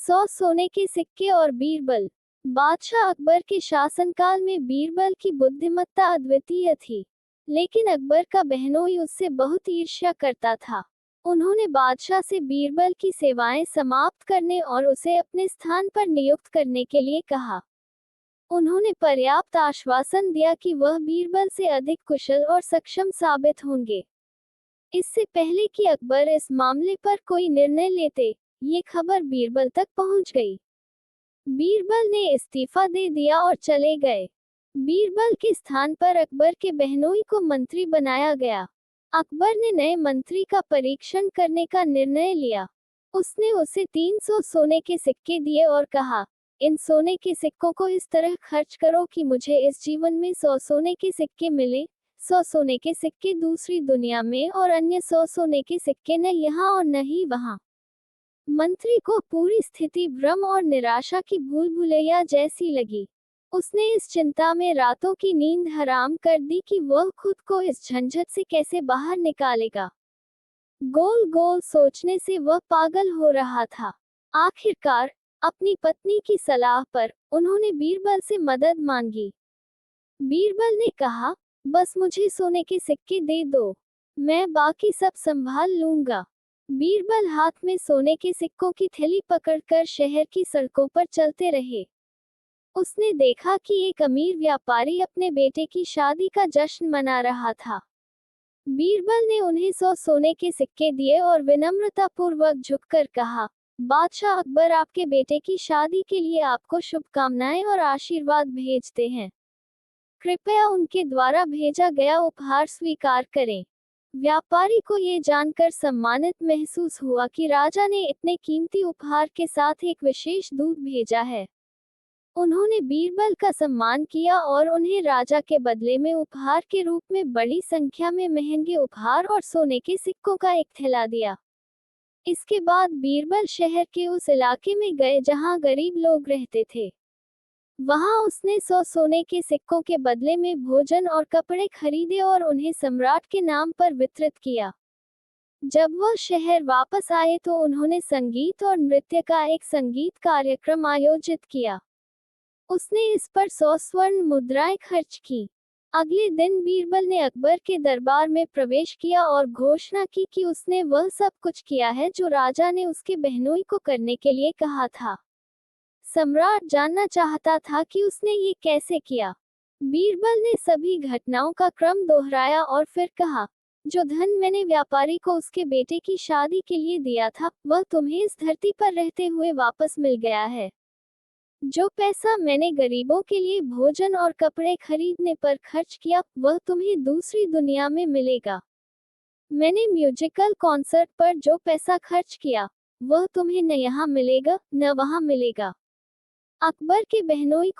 100 सोने के सिक्के और बीरबल। बादशाह अकबर के शासनकाल में बीरबल की बुद्धिमत्ता अद्वितीय थी, लेकिन अकबर का बहनोई उससे बहुत ईर्ष्या करता था। उन्होंने बादशाह से बीरबल की सेवाएं समाप्त करने और उसे अपने स्थान पर नियुक्त करने के लिए कहा। उन्होंने पर्याप्त आश्वासन दिया कि वह बीरबल से अधिक कुशल और सक्षम साबित होंगे। इससे पहले कि अकबर इस मामले पर कोई निर्णय लेते, ये खबर बीरबल तक पहुंच गई। बीरबल ने इस्तीफा दे दिया और चले गए। बीरबल के स्थान पर अकबर के बहनोई को मंत्री बनाया गया। अकबर ने नए मंत्री का परीक्षण करने का निर्णय लिया। उसने उसे 300 सोने के सिक्के दिए और कहा, इन सोने के सिक्कों को इस तरह खर्च करो कि मुझे इस जीवन में 100 सोने के सिक्के मिले, 100 सोने के सिक्के दूसरी दुनिया में और अन्य 100 सोने के सिक्के न यहाँ और न ही वहाँ। मंत्री को पूरी स्थिति भ्रम और निराशा की भूल भुलैया जैसी लगी। उसने इस चिंता में रातों की नींद हराम कर दी कि वह खुद को इस झंझट से कैसे बाहर निकालेगा। गोल गोल सोचने से वह पागल हो रहा था। आखिरकार अपनी पत्नी की सलाह पर उन्होंने बीरबल से मदद मांगी। बीरबल ने कहा, बस मुझे सोने के सिक्के दे दो, मैं बाकी सब संभाल लूंगा। बीरबल हाथ में सोने के सिक्कों की थैली पकड़कर शहर की सड़कों पर चलते रहे। उसने देखा कि एक अमीर व्यापारी अपने बेटे की शादी का जश्न मना रहा था। बीरबल ने उन्हें 100 सोने के सिक्के दिए और विनम्रतापूर्वक झुककर कहा, बादशाह अकबर आपके बेटे की शादी के लिए आपको शुभकामनाएं और आशीर्वाद भेजते हैं। कृपया उनके द्वारा भेजा गया उपहार स्वीकार करें। व्यापारी को ये जानकर सम्मानित महसूस हुआ कि राजा ने इतने कीमती उपहार के साथ एक विशेष दूत भेजा है। उन्होंने बीरबल का सम्मान किया और उन्हें राजा के बदले में उपहार के रूप में बड़ी संख्या में महंगे उपहार और सोने के सिक्कों का एक थैला दिया। इसके बाद बीरबल शहर के उस इलाके में गए जहां गरीब लोग रहते थे। वहां उसने 100 सोने के सिक्कों के बदले में भोजन और कपड़े खरीदे और उन्हें सम्राट के नाम पर वितरित किया। जब वह शहर वापस आए तो उन्होंने संगीत और नृत्य का एक संगीत कार्यक्रम आयोजित किया। उसने इस पर 100 स्वर्ण मुद्राएं खर्च की। अगले दिन बीरबल ने अकबर के दरबार में प्रवेश किया और घोषणा की कि उसने वह सब कुछ किया है जो राजा ने उसके बहनोई को करने के लिए कहा था। सम्राट जानना चाहता था कि उसने ये कैसे किया। बीरबल ने सभी घटनाओं का क्रम दोहराया और फिर कहा, जो धन मैंने व्यापारी को उसके बेटे की शादी के लिए दिया था, वह तुम्हें इस धरती पर रहते हुए वापस मिल गया है। जो पैसा मैंने गरीबों के लिए भोजन और कपड़े खरीदने पर खर्च किया, वह तुम्हें दूसरी दुनिया में मिलेगा। मैंने म्यूजिकल कॉन्सर्ट पर जो पैसा खर्च किया, वह तुम्हें न यहाँ मिलेगा न वहाँ मिलेगा। अकबर के बहनोई को